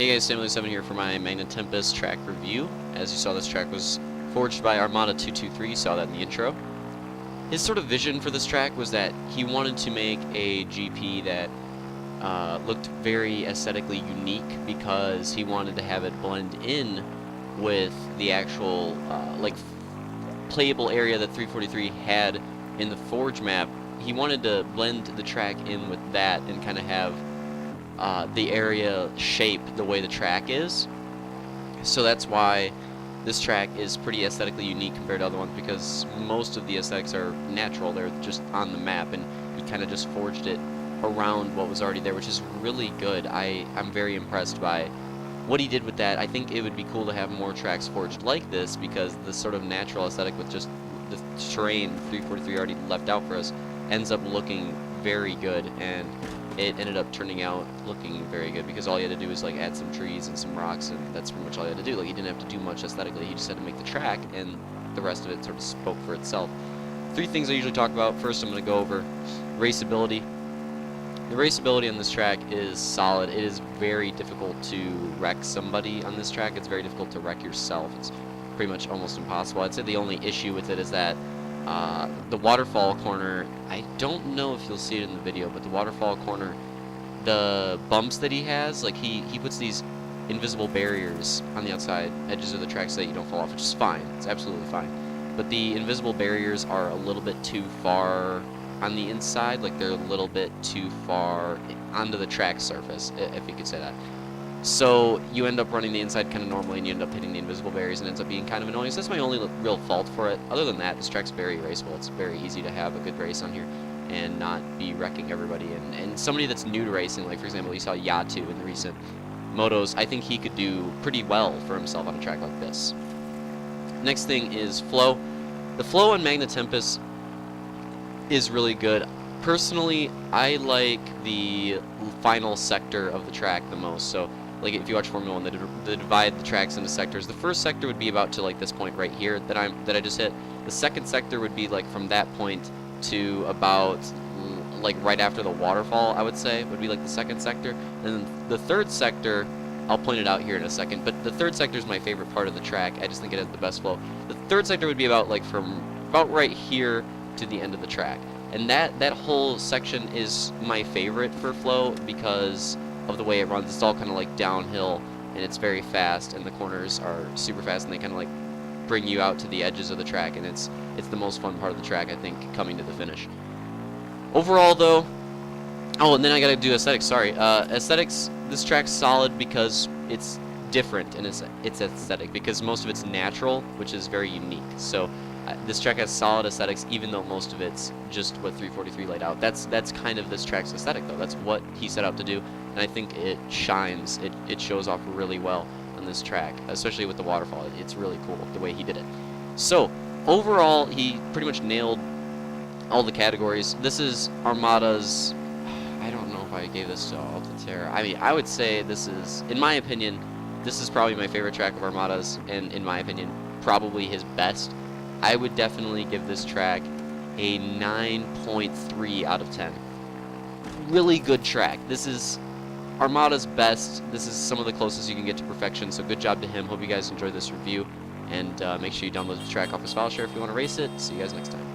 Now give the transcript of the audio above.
Hey guys, Samuel7 here for my Magna Tempus track review. As you saw, this track was forged by Armada 223, saw that in the intro. His sort of vision for this track was that he wanted to make a GP that looked very aesthetically unique because he wanted to have it blend in with the actual like playable area that 343 had in the Forge map. He wanted to blend the track in with that and kind of have the area shape the way the track is. So that's why this track is pretty aesthetically unique compared to other ones, because most of the aesthetics are natural. They're just on the map, and he kind of just forged it around what was already there, which is really good. I'm very impressed by what he did with that. I think it would be cool to have more tracks forged like this, because the sort of natural aesthetic with just the terrain 343 already left out for us ends up looking very good, and it ended up turning out looking very good because all you had to do was like add some trees and some rocks, and that's pretty much all you had to do. Like, he didn't have to do much aesthetically. He just had to make the track, and the rest of it sort of spoke for itself. Three things I usually talk about. First, I'm going to go over raceability. The raceability on this track is solid. It is very difficult to wreck somebody on this track. It's very difficult to wreck yourself. It's pretty much almost impossible. I'd say the only issue with it is that the waterfall corner, I don't know if you'll see it in the video, but the waterfall corner, the bumps that he has, like he puts these invisible barriers on the outside edges of the track so that you don't fall off, which is fine. It's absolutely fine. But the invisible barriers are a little bit too far on the inside, like they're a little bit too far onto the track surface, if you could say that. So you end up running the inside kind of normally, and you end up hitting the invisible barriers, and it ends up being kind of annoying. So that's my only real fault for it. Other than that, this track's very raceable. It's very easy to have a good race on here and not be wrecking everybody. And somebody that's new to racing, like for example, you saw Yatu in the recent motos, I think he could do pretty well for himself on a track like this. Next thing is flow. The flow on Magna Tempus is really good. Personally, I like the final sector of the track the most. So, like if you watch Formula 1, they divide the tracks into sectors. The first sector would be about to like this point right here that I just hit. The second sector would be like from that point to about like right after the waterfall, I would say, would be like the second sector. And then the third sector, I'll point it out here in a second, but the third sector is my favorite part of the track. I just think it has the best flow. The third sector would be about like from about right here to the end of the track. And that whole section is my favorite for flow because of the way it runs. It's all kind of like downhill, and it's very fast, and the corners are super fast, and they kind of like bring you out to the edges of the track, and it's the most fun part of the track, I think, coming to the finish. Overall, though, oh, and then I gotta do aesthetics. Sorry, aesthetics. This track's solid because it's different, and it's aesthetic because most of it's natural, which is very unique. So. This track has solid aesthetics, even though most of it's just what 343 laid out. That's kind of this track's aesthetic, though. That's what he set out to do, and I think it shines. It shows off really well on this track, especially with the waterfall. It's really cool the way he did it. So overall, he pretty much nailed all the categories. This is Armada's. I don't know if I gave this to Altaterra. I mean, I would say this is, in my opinion, this is probably my favorite track of Armada's, and in my opinion, probably his best. I would definitely give this track a 9.3 out of 10. Really good track. This is Armada's best. This is some of the closest you can get to perfection, so good job to him. Hope you guys enjoyed this review, and make sure you download the track off his file share if you want to race it. See you guys next time.